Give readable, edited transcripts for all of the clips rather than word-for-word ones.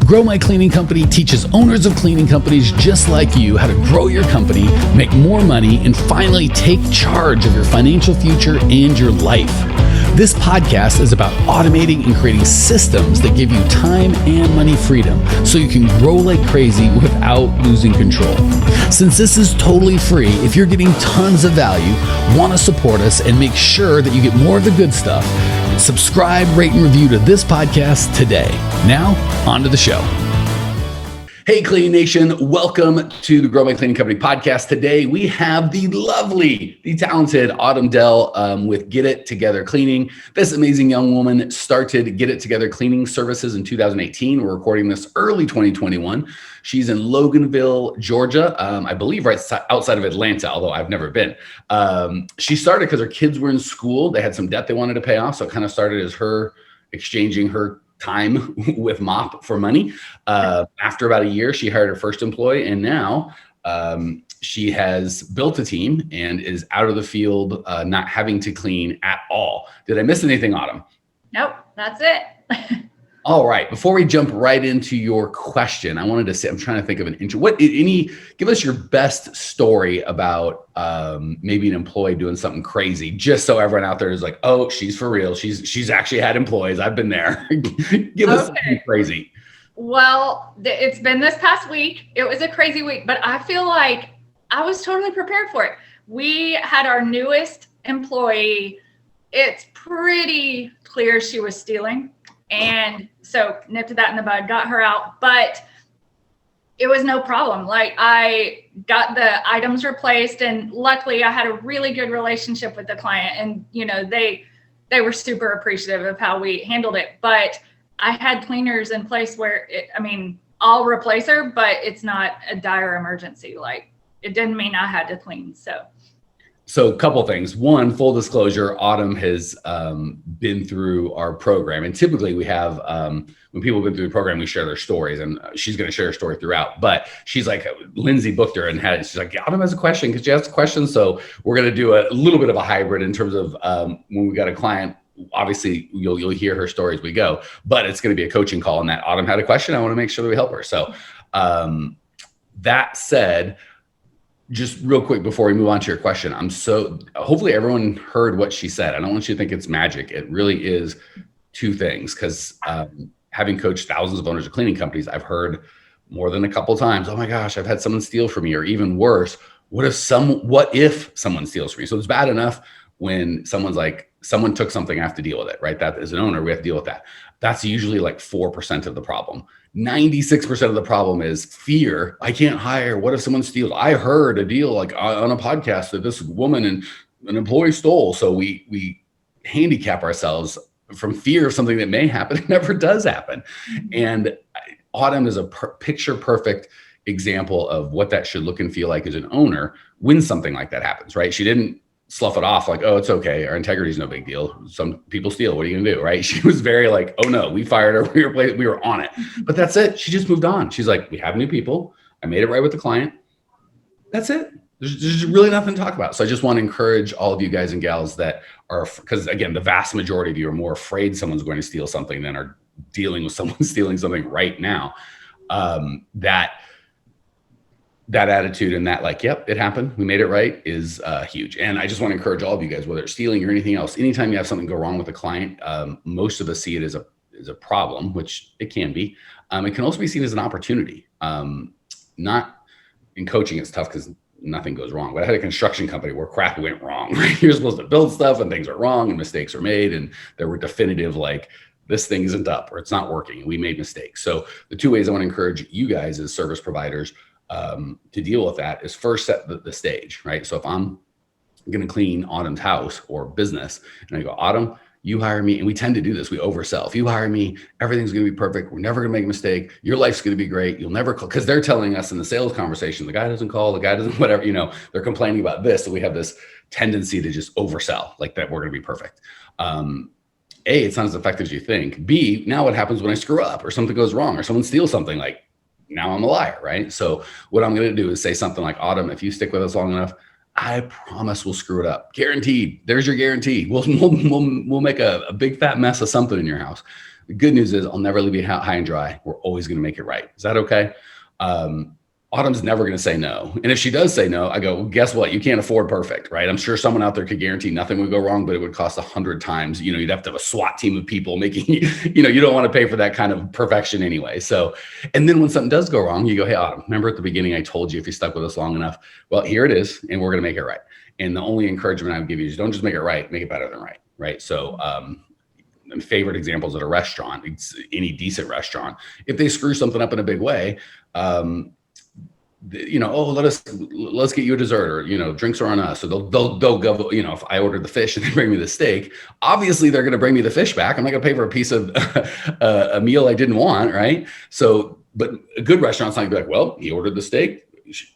Grow My Cleaning Company teaches owners of cleaning companies just like you how to grow your company, make more money, and finally take charge of your financial future and your life. This podcast is about automating and creating systems that give you time and money freedom so you can grow like crazy without losing control. Since this is totally free, if you're getting tons of value, want to support us and make sure that you get more of the good stuff, subscribe, rate, and review to this podcast today. Now, on to the show. Hey, Cleaning Nation. Welcome to the Grow My Cleaning Company podcast. Today, we have the lovely, the talented Autumn Dell with Get It Together Cleaning. This amazing young woman started Get It Together Cleaning Services in 2018. We're recording this early 2021. She's in Loganville, Georgia, I believe right outside of Atlanta, although I've never been. She started because her kids were in school. They had some debt they wanted to pay off. So it kind of started as her exchanging her time with MOP for money. After about a year, she hired her first employee, and now she has built a team and is out of the field, not having to clean at all. Did I miss anything, Autumn? Nope, that's it. All right. Before we jump right into your question, I wanted to say, I'm trying to think of an intro. Give us your best story about maybe an employee doing something crazy, just so everyone out there is like, oh, she's for real. She's actually had employees. I've been there. Give us something crazy. Well, it's been this past week. It was a crazy week, but I feel like I was totally prepared for it. We had our newest employee. It's pretty clear she was stealing. And so nipped that in the bud, got her out, but it was no problem. Like, I got the items replaced, and luckily I had a really good relationship with the client, and they were super appreciative of how we handled it. But I had cleaners in place where I'll replace her, but it's not a dire emergency. Like, it didn't mean I had to clean. So a couple things. One, full disclosure, Autumn has been through our program. And typically we have, when people have been through the program, we share their stories, and she's going to share her story throughout. But she's like, Lindsay booked her and she's like, Autumn has a question because she has a question. So we're going to do a little bit of a hybrid in terms of when we got a client. Obviously, you'll hear her story as we go, but it's going to be a coaching call. And that Autumn had a question. I want to make sure that we help her. So that said, just real quick before we move on to your question, hopefully everyone heard what she said. I don't want you to think it's magic. It really is two things, because having coached thousands of owners of cleaning companies, I've heard more than a couple of times, oh my gosh, I've had someone steal from me, or even worse, what if someone steals from me? So it's bad enough when someone's like, someone took something, I have to deal with it, right? That as an owner, we have to deal with that. That's usually like 4% of the problem. 96% of the problem is fear. I can't hire. What if someone steals? I heard a deal like on a podcast that this woman and an employee stole. So we handicap ourselves from fear of something that may happen. It never does happen. And Autumn is a picture perfect example of what that should look and feel like as an owner when something like that happens, right? She didn't slough it off like, oh, it's okay. Our integrity is no big deal. Some people steal. What are you gonna do, right? She was very like, oh no, we fired her. We were on it. But that's it. She just moved on. She's like, we have new people. I made it right with the client. That's it. There's really nothing to talk about. So I just want to encourage all of you guys and gals that are, because again, the vast majority of you are more afraid someone's going to steal something than are dealing with someone stealing something right now. That attitude and that like, yep, it happened, we made it right, is huge. And I just want to encourage all of you guys, whether it's stealing or anything else, anytime you have something go wrong with a client, most of us see it as a problem, which it can be. It can also be seen as an opportunity. Not in coaching, it's tough because nothing goes wrong. But I had a construction company where crap went wrong. Right? You're supposed to build stuff and things are wrong and mistakes are made. And there were definitive like, this thing isn't up or it's not working. And we made mistakes. So the two ways I want to encourage you guys as service providers to deal with that is first set the stage, right? So if I'm going to clean Autumn's house or business and I go, Autumn, you hire me. And we tend to do this. We oversell. If you hire me, everything's going to be perfect. We're never going to make a mistake. Your life's going to be great. You'll never call, because they're telling us in the sales conversation, the guy doesn't call, the guy doesn't, whatever, they're complaining about this. So we have this tendency to just oversell like that. We're going to be perfect. A, it's not as effective as you think. B, now what happens when I screw up or something goes wrong or someone steals something, like now I'm a liar, right? So what I'm going to do is say something like, Autumn, if you stick with us long enough, I promise we'll screw it up. Guaranteed. There's your guarantee. We'll make a big fat mess of something in your house. The good news is I'll never leave you high and dry. We're always going to make it right. Is that okay? Autumn's never going to say no. And if she does say no, I go, well, guess what? You can't afford perfect, right? I'm sure someone out there could guarantee nothing would go wrong, but it would cost 100 times. You'd have to have a SWAT team of people making, you don't want to pay for that kind of perfection anyway. So, and then when something does go wrong, you go, hey, Autumn, remember at the beginning, I told you if you stuck with us long enough, well, here it is, and we're going to make it right. And the only encouragement I would give you is don't just make it right, make it better than right. Right. So, favorite examples at a restaurant, it's any decent restaurant, if they screw something up in a big way, let's get you a dessert, or drinks are on us. So they'll go. If I ordered the fish and they bring me the steak, obviously they're going to bring me the fish back. I'm not going to pay for a piece of a meal I didn't want, right? So, but a good restaurant's not going to be like, well, he ordered the steak.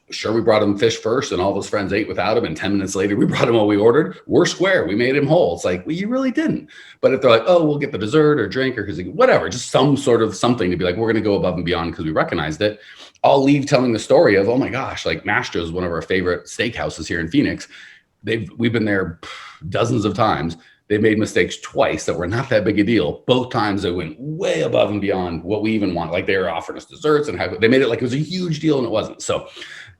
Sure, we brought him fish first, and all those friends ate without him. And 10 minutes later, we brought him what we ordered. We're square. We made him whole. It's like, well, you really didn't. But if they're like, oh, we'll get the dessert or drink or whatever, just some sort of something to be like, we're going to go above and beyond because we recognized it. I'll leave telling the story of, oh my gosh, like Mastro's, one of our favorite steakhouses here in Phoenix. We've been there dozens of times. They made mistakes twice that were not that big a deal. Both times they went way above and beyond what we even want. Like they were offering us desserts and they made it like it was a huge deal and it wasn't. So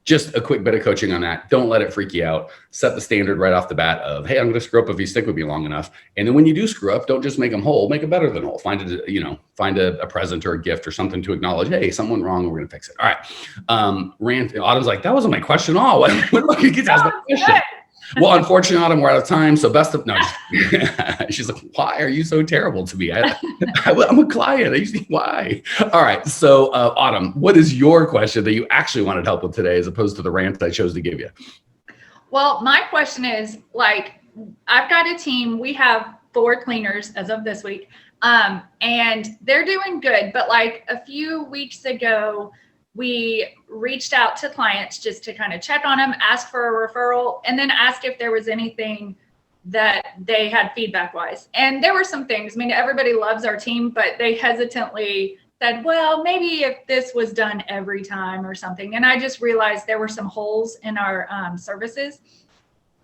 just a quick bit of coaching on that. Don't let it freak you out. Set the standard right off the bat of, hey, I'm going to screw up if you stick with me long enough. And then when you do screw up, don't just make them whole, make it better than whole. Find a present or a gift or something to acknowledge, hey, something went wrong and we're going to fix it. All right. Rant. Autumn's like, that wasn't my question at all. When do I get to ask my question? Well, unfortunately, Autumn, we're out of time. So she's like, why are you so terrible to me? I'm a client. Why? All right. So Autumn, what is your question that you actually wanted help with today, as opposed to the rant I chose to give you? Well, my question is, like, I've got a team. We have 4 cleaners as of this week. And they're doing good. But like a few weeks ago, we reached out to clients just to kind of check on them, ask for a referral, and then ask if there was anything that they had feedback wise. And there were some things. I mean, everybody loves our team, but they hesitantly said, well, maybe if this was done every time or something. And I just realized there were some holes in our services.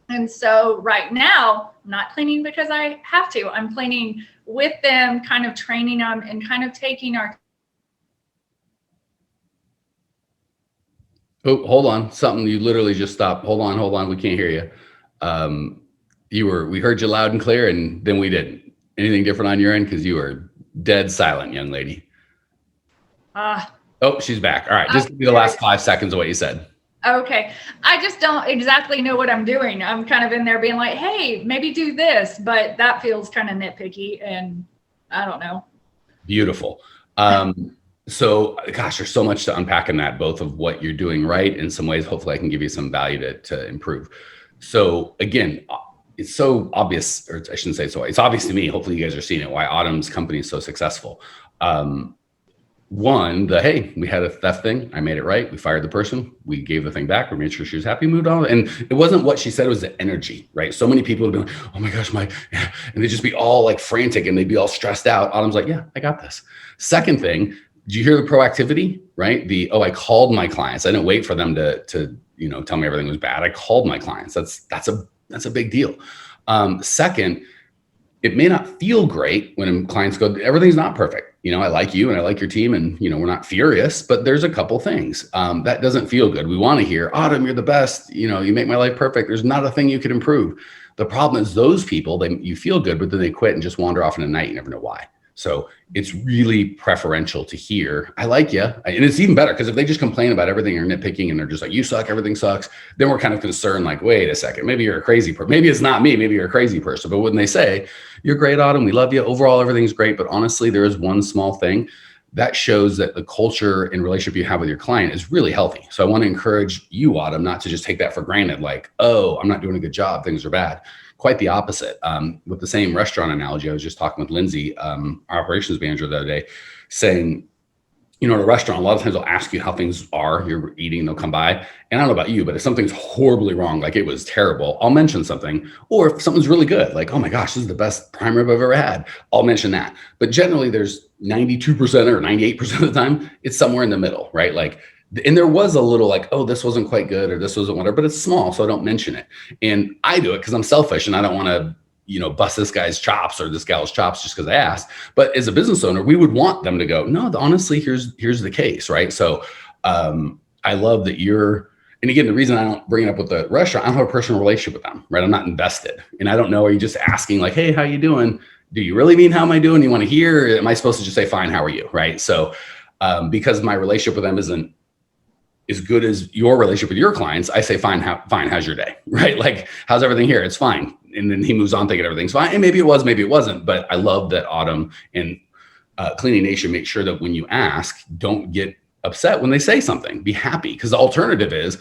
And so right now, I'm not cleaning because I have to. I'm cleaning with them, kind of training them and kind of taking our. Oh, hold on. Something you literally just stopped. Hold on. We can't hear you. We heard you loud and clear, and then we didn't. Anything different on your end? Because you were dead silent, young lady. Oh, she's back. All right. Just give me the last 5 seconds of what you said. Okay. I just don't exactly know what I'm doing. I'm kind of in there being like, hey, maybe do this, but that feels kind of nitpicky, and I don't know. Beautiful. So, gosh, there's so much to unpack in that, both of what you're doing right. In some ways, hopefully I can give you some value to improve. So again, it's so obvious, or I shouldn't say so. It's obvious to me, hopefully you guys are seeing it, why Autumn's company is so successful. One, hey, we had a theft thing. I made it right. We fired the person. We gave the thing back. We made sure she was happy, moved on. And it wasn't what she said, it was the energy, right? So many people would be like, oh my gosh, and they'd just be all like frantic and they'd be all stressed out. Autumn's like, yeah, I got this. Second thing, did you hear the proactivity, right? I called my clients. I didn't wait for them to tell me everything was bad. I called my clients. That's a big deal. Second, it may not feel great when clients go, everything's not perfect. I like you and I like your team and, we're not furious, but there's a couple things that doesn't feel good. We want to hear, Autumn, you're the best. You make my life perfect. There's not a thing you could improve. The problem is those people, you feel good, but then they quit and just wander off in the night. You never know why. So it's really preferential to hear, I like you. And it's even better because if they just complain about everything or nitpicking and they're just like, you suck, everything sucks, then we're kind of concerned, like, wait a second, maybe you're a crazy person. Maybe it's not me, maybe you're a crazy person. But when they say, you're great, Autumn, we love you, overall, everything's great. But honestly, there is one small thing that shows that the culture and relationship you have with your client is really healthy. So I want to encourage you, Autumn, not to just take that for granted, like, oh, I'm not doing a good job, things are bad. Quite the opposite. With the same restaurant analogy, I was just talking with Lindsay, our operations manager the other day, saying, at a restaurant, a lot of times they'll ask you how things are. You're eating, they'll come by. And I don't know about you, but if something's horribly wrong, like it was terrible, I'll mention something. Or if something's really good, like, oh my gosh, this is the best prime rib I've ever had, I'll mention that. But generally there's 92% or 98% of the time, it's somewhere in the middle, right? Like, and there was a little like, oh, this wasn't quite good or this wasn't whatever, but it's small, so I don't mention it. And I do it because I'm selfish and I don't want to bust this guy's chops or this gal's chops just because I asked. But as a business owner, we would want them to go, no, honestly, here's the case, right? So I love that and again, the reason I don't bring it up with the restaurant, I don't have a personal relationship with them, right? I'm not invested. And I don't know, are you just asking like, hey, how you doing? Do you really mean how am I doing? You want to hear? Or am I supposed to just say, fine, how are you, right? So because my relationship with them isn't as good as your relationship with your clients, I say, fine, how's your day, right? Like, how's everything here? It's fine. And then he moves on thinking everything's fine. And maybe it was, maybe it wasn't. But I love that Autumn and Cleaning Nation make sure that when you ask, don't get upset when they say something. Be happy, because the alternative is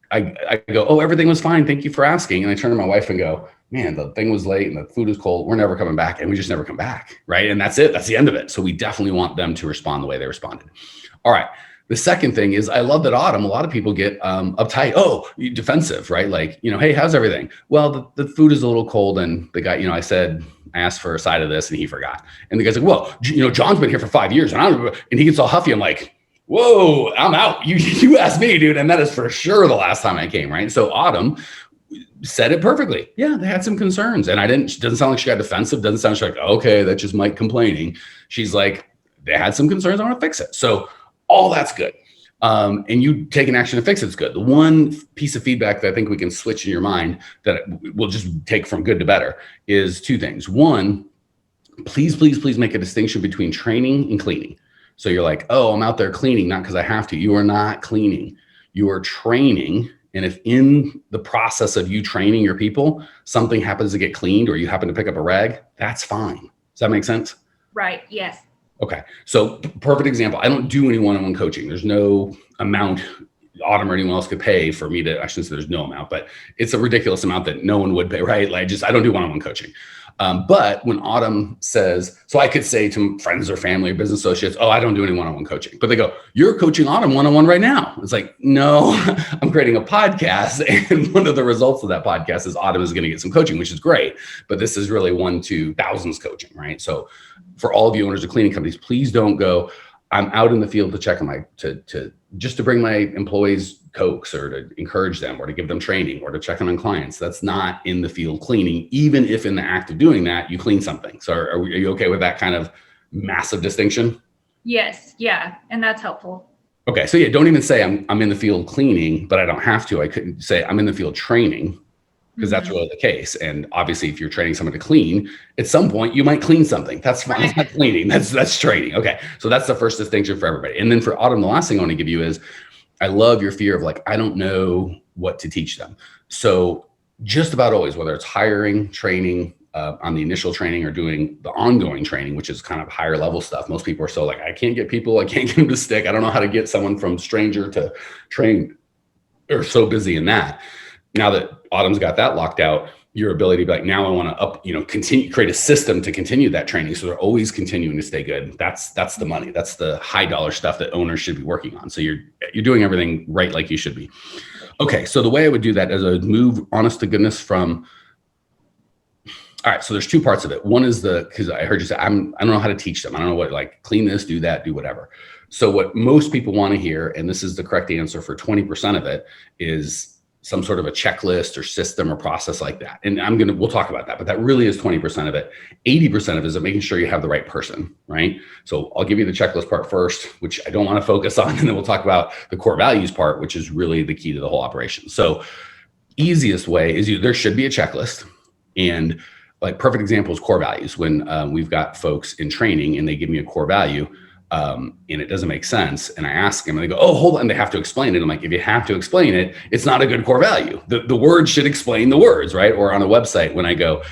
I go, oh, everything was fine, thank you for asking, and I turn to my wife and go, man, the thing was late and the food was cold, we're never coming back, and we just never come back, right? And that's it, that's the end of it. So we definitely want them to respond the way they responded. All right, the second thing is, I love that Autumn, a lot of people get uptight, defensive, right? Like, hey, how's everything? Well, the food is a little cold, and the guy, I asked for a side of this and he forgot, and the guy's like, well, John's been here for 5 years, and he gets all huffy. I'm like, whoa, I'm out. You asked me, dude. And that is for sure the last time I came, right? So Autumn said it perfectly. Yeah, they had some concerns. And doesn't sound like she got defensive. Doesn't sound like, okay, that's just Mike complaining. She's like, they had some concerns. I want to fix it. So all that's good. And you taking action to fix it's good. The one piece of feedback that I think we can switch in your mind that we'll just take from good to better is two things. One, please make a distinction between training and cleaning. So you're like, oh, I'm out there cleaning, not because I have to. You are not cleaning. You are training. And if in the process of you training your people, something happens to get cleaned or you happen to pick up a rag, that's fine. Does that make sense? Right. Yes. Okay. So perfect example. I don't do any one-on-one coaching. There's no amount Autumn or anyone else could pay for me to, I shouldn't say there's no amount, but it's a ridiculous amount that no one would pay, right? Like I don't do one-on-one coaching. But when Autumn says, so I could say to friends or family or business associates, oh, I don't do any one-on-one coaching, but they go, you're coaching Autumn one-on-one right now. It's like, no, I'm creating a podcast. And one of the results of that podcast is Autumn is going to get some coaching, which is great. But this is really 1 to thousands coaching, right? So for all of you owners of cleaning companies, please don't go, I'm out in the field to check on just to bring my employees Cokes or to encourage them or to give them training or to check on clients. That's not in the field cleaning, even if in the act of doing that, you clean something. So are you okay with that kind of massive distinction? Yes. Yeah. And that's helpful. Okay. So yeah, don't even say I'm in the field cleaning, but I don't have to. I couldn't say I'm in the field training, because that's really the case. And obviously, if you're training someone to clean, at some point you might clean something. That's fine. It's not cleaning. That's training. Okay. So that's the first distinction for everybody. And then for Autumn, the last thing I want to give you is, I love your fear of like, I don't know what to teach them. So just about always, whether it's hiring, training, on the initial training or doing the ongoing training, which is kind of higher level stuff. Most people are so like, I can't get people, I can't get them to stick. I don't know how to get someone from stranger to trained. They're so busy in that. Now that Autumn's got that locked out, your ability to be like, now I want to continue, create a system to continue that training. So they're always continuing to stay good. That's the money. That's the high dollar stuff that owners should be working on. So you're doing everything right, like you should be. Okay. So the way I would do that is I would move honest to goodness from, all right. So there's two parts of it. One is because I heard you say, I don't know how to teach them. I don't know what, like clean this, do that, do whatever. So what most people want to hear, and this is the correct answer for 20% of it, is some sort of a checklist or system or process like that. And we'll talk about that, but that really is 20% of it. 80% of it is making sure you have the right person, right? So I'll give you the checklist part first, which I don't want to focus on. And then we'll talk about the core values part, which is really the key to the whole operation. So easiest way is there should be a checklist. And like perfect example is core values. When we've got folks in training and they give me a core value, and it doesn't make sense. And I ask them and they go, oh, hold on. They have to explain it. I'm like, if you have to explain it, it's not a good core value. The words should explain the words, right? Or on a website, when I go,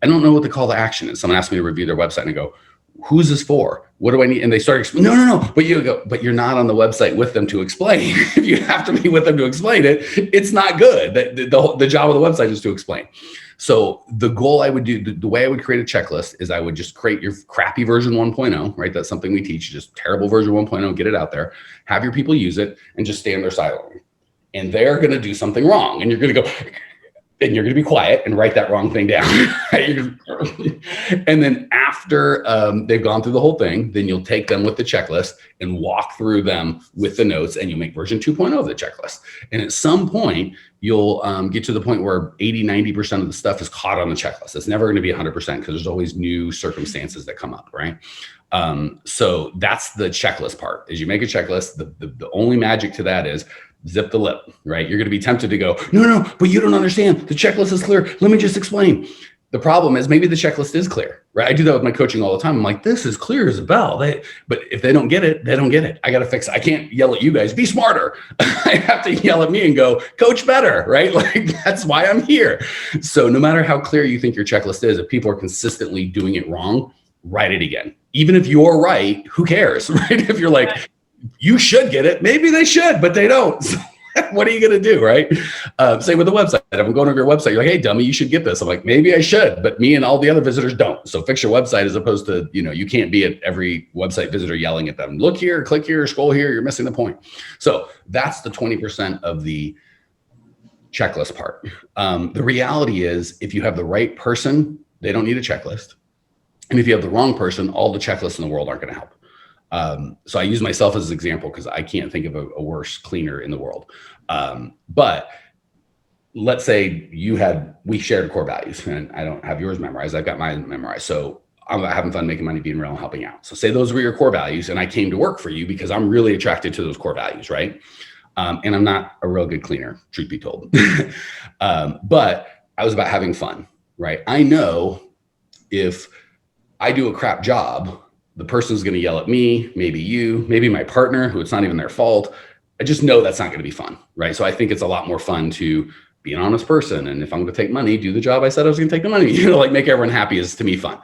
I don't know what the call to action is. Someone asked me to review their website and I go, who's this for? What do I need? And they start explaining, no. But you go, but you're not on the website with them to explain. If you have to be with them to explain it, it's not good. The job of the website is to explain. So the goal I would do, the way I would create a checklist is I would just create your crappy version 1.0, right? That's something we teach, just terrible version 1.0, get it out there, have your people use it and just stand there silently. And they're going to do something wrong. And you're going to go, And you're going to be quiet and write that wrong thing down. And then after they've gone through the whole thing, then you'll take them with the checklist and walk through them with the notes, and you make version 2.0 of the checklist. And at some point, you'll get to the point where 80-90% of the stuff is caught on the checklist. It's never going to be 100% because there's always new circumstances that come up, right? So that's the checklist part. Is you make a checklist. The only magic to that is zip the lip, right? You're going to be tempted to go, no, but you don't understand. The checklist is clear. Let me just explain. The problem is maybe the checklist is clear, right? I do that with my coaching all the time. I'm like, this is clear as a bell. But if they don't get it, they don't get it. I got to fix it. I can't yell at you guys, be smarter. I have to yell at me and go, coach better, right? Like, that's why I'm here. So no matter how clear you think your checklist is, if people are consistently doing it wrong, write it again. Even if you're right, who cares, right? If you're like, you should get it. Maybe they should, but they don't. So what are you going to do, right? Same with the website. If I'm going to your website, you're like, hey, dummy, you should get this. I'm like, maybe I should, but me and all the other visitors don't. So fix your website as opposed to, you can't be at every website visitor yelling at them. Look here, click here, scroll here. You're missing the point. So that's the 20% of the checklist part. The reality is if you have the right person, they don't need a checklist. And if you have the wrong person, all the checklists in the world aren't going to help. So I use myself as an example because I can't think of a worse cleaner in the world. But let's say we shared core values, and I don't have yours memorized. I've got mine memorized. So I'm having fun, making money, being real, and helping out. So say those were your core values, and I came to work for you because I'm really attracted to those core values, right? And I'm not a real good cleaner, truth be told. But I was about having fun, right? I know if I do a crap job, the person's going to yell at me, maybe you, maybe my partner, who it's not even their fault. I just know that's not going to be fun, right? So I think it's a lot more fun to be an honest person. And if I'm going to take money, do the job I said I was going to take the money, like make everyone happy is to me fun.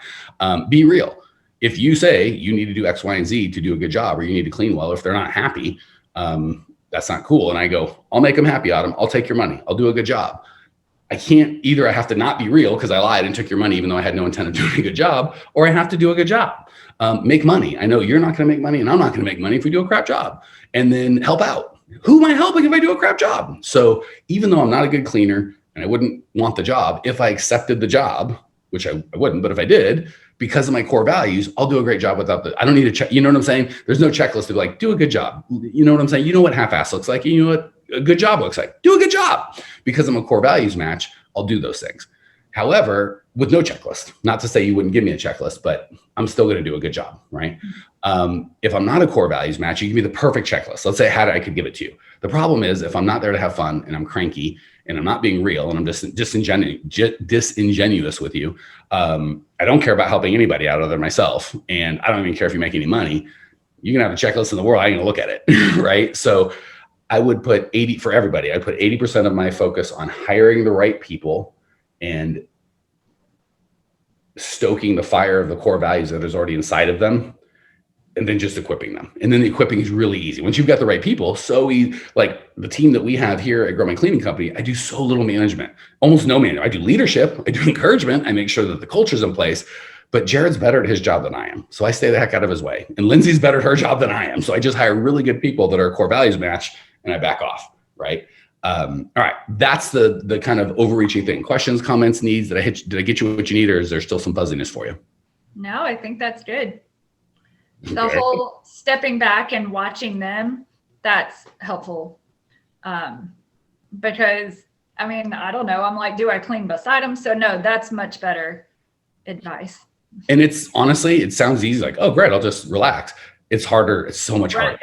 Be real. If you say you need to do X, Y, and Z to do a good job, or you need to clean well, if they're not happy, that's not cool. And I go, I'll make them happy, Autumn. I'll take your money. I'll do a good job. I can't either. I have to not be real because I lied and took your money, even though I had no intent of doing a good job, or I have to do a good job. Make money. I know you're not going to make money and I'm not going to make money if we do a crap job, and then help out. Who am I helping if I do a crap job? So even though I'm not a good cleaner and I wouldn't want the job, if I accepted the job, which I wouldn't, but if I did, because of my core values, I'll do a great job without I don't need to check. You know what I'm saying? There's no checklist to be like, do a good job. You know what I'm saying? You know what half-ass looks like. You know what a good job looks like. Do a good job. Because I'm a core values match, I'll do those things. However, with no checklist, not to say you wouldn't give me a checklist, but I'm still going to do a good job, right? If I'm not a core values match, you give me the perfect checklist. Let's say I could give it to you. The problem is if I'm not there to have fun and I'm cranky and I'm not being real and I'm just disingenuous with you, I don't care about helping anybody out other than myself. And I don't even care if you make any money. You can have a checklist in the world. I ain't gonna look at it, right? So I would put 80 for everybody. I put 80% of my focus on hiring the right people and stoking the fire of the core values that is already inside of them, and then just equipping them. And then the equipping is really easy. Once you've got the right people, like the team that we have here at Grow My Cleaning Company, I do so little management, almost no management. I do leadership, I do encouragement, I make sure that the culture's in place, but Jared's better at his job than I am. So I stay the heck out of his way. And Lindsay's better at her job than I am. So I just hire really good people that are a core values match and I back off, right? All right, that's the kind of overreaching thing. Questions, comments, needs. Did I get you what you need, or is there still some fuzziness for you? No, I think that's good. The whole stepping back and watching them, that's helpful. Because I mean, I don't know. I'm like, do I clean beside them? So no, that's much better advice. And it's honestly, it sounds easy, like, oh, great, I'll just relax. It's harder. It's so much harder.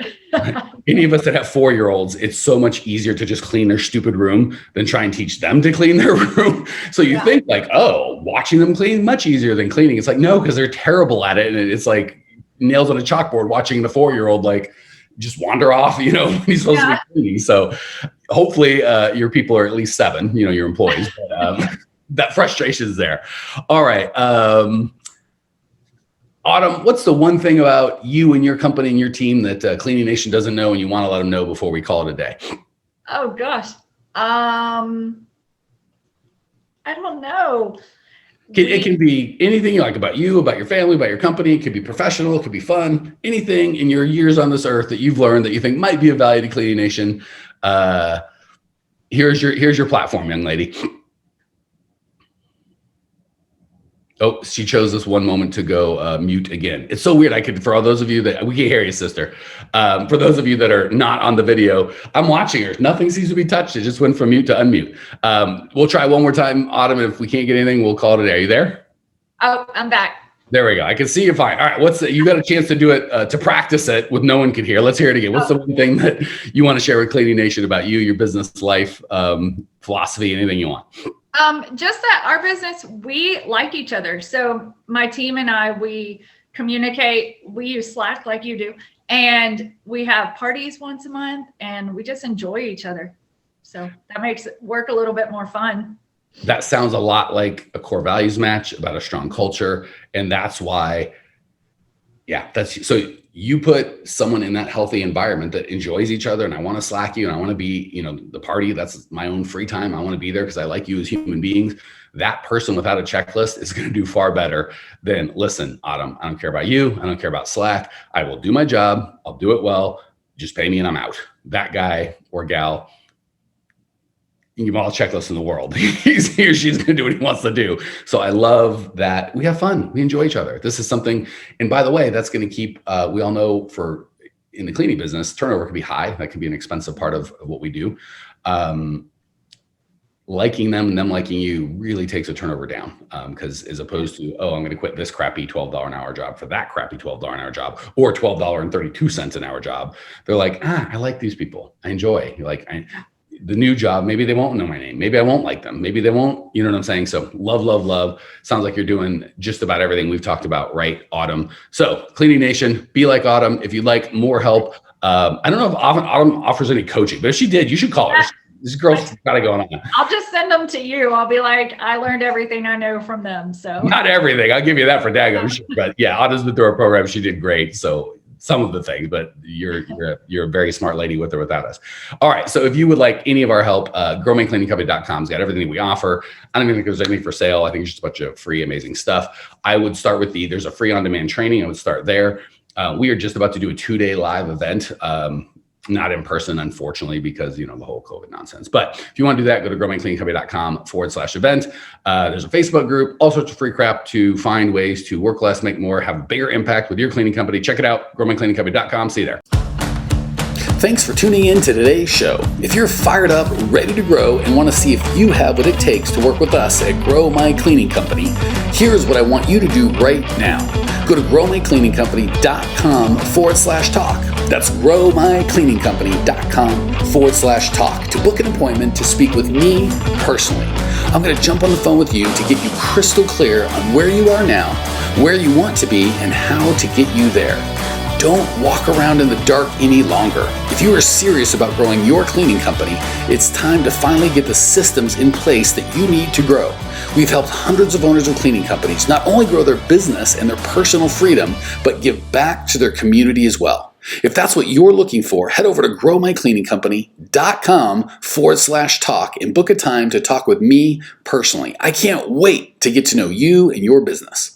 Any of us that have 4-year-olds, it's so much easier to just clean their stupid room than try and teach them to clean their room. So you think like, oh, watching them clean, much easier than cleaning. It's like, no, because they're terrible at it. And it's like nails on a chalkboard watching the 4-year-old like just wander off, when he's supposed to be cleaning. So hopefully your people are at least 7, your employees. But that frustration is there. All right. Autumn, what's the one thing about you and your company and your team that Cleaning Nation doesn't know and you want to let them know before we call it a day? Oh, gosh. I don't know. It can be anything you like about you, about your family, about your company. It could be professional. It could be fun. Anything in your years on this earth that you've learned that you think might be of value to Cleaning Nation. Here's your platform, young lady. Oh, she chose this one moment to go mute again. It's so weird. For all those of you that we can hear you, sister. For those of you that are not on the video, I'm watching her. Nothing seems to be touched. It just went from mute to unmute. We'll try one more time, Autumn. If we can't get anything, we'll call it a day. Are you there? Oh, I'm back. There we go. I can see you fine. All right. You got a chance to do it, to practice it with no one could hear. Let's hear it again. What's the one thing that you want to share with Cleaning Nation about you, your business life, philosophy, anything you want? Just that our business, we like each other. So my team and I, we communicate, we use Slack like you do, and we have parties once a month and we just enjoy each other. So that makes work a little bit more fun. That sounds a lot like a core values match about a strong culture. And that's why, so you put someone in that healthy environment that enjoys each other. And I want to Slack you and I want to be, the party, that's my own free time. I want to be there because I like you as human beings. That person without a checklist is going to do far better than, listen, Autumn, I don't care about you. I don't care about Slack. I will do my job. I'll do it well. Just pay me and I'm out. That guy or gal, you can give all the checklists in the world. He or she's going to do what he wants to do. So I love that we have fun. We enjoy each other. This is something, and by the way, that's going to keep, we all know in the cleaning business, turnover can be high. That can be an expensive part of what we do. Liking them and them liking you really takes a turnover down. Because as opposed to, I'm going to quit this crappy $12 an hour job for that crappy $12 an hour job or $12.32 an hour job. They're like, I like these people. I enjoy. The new job, maybe they won't know my name. Maybe I won't like them. Maybe they won't, you know what I'm saying? So love, love, love. Sounds like you're doing just about everything we've talked about, right, Autumn? So Cleaning Nation, be like Autumn. If you'd like more help, I don't know if Autumn offers any coaching, but if she did, you should call her. This girl's got it going on. I'll just send them to you. I'll be like, I learned everything I know from them. So not everything. I'll give you that for daggone sure. But yeah, Autumn's been through our program. She did great. So some of the things, but you're a very smart lady with or without us. All right. So if you would like any of our help, growmycleaningcompany.com's got everything we offer. I don't even think there's anything for sale. I think it's just a bunch of free, amazing stuff. I would start with there's a free on-demand training. I would start there. We are just about to do a 2-day live event. Not in person, unfortunately, because, the whole COVID nonsense. But if you want to do that, go to growmycleaningcompany.com/event. There's a Facebook group, all sorts of free crap to find ways to work less, make more, have a bigger impact with your cleaning company. Check it out, growmycleaningcompany.com. See you there. Thanks for tuning in to today's show. If you're fired up, ready to grow, and want to see if you have what it takes to work with us at Grow My Cleaning Company, here's what I want you to do right now. Go to growmycleaningcompany.com/talk. That's growmycleaningcompany.com/talk to book an appointment to speak with me personally. I'm going to jump on the phone with you to get you crystal clear on where you are now, where you want to be, and how to get you there. Don't walk around in the dark any longer. If you are serious about growing your cleaning company, it's time to finally get the systems in place that you need to grow. We've helped hundreds of owners of cleaning companies not only grow their business and their personal freedom, but give back to their community as well. If that's what you're looking for, head over to growmycleaningcompany.com/talk and book a time to talk with me personally. I can't wait to get to know you and your business.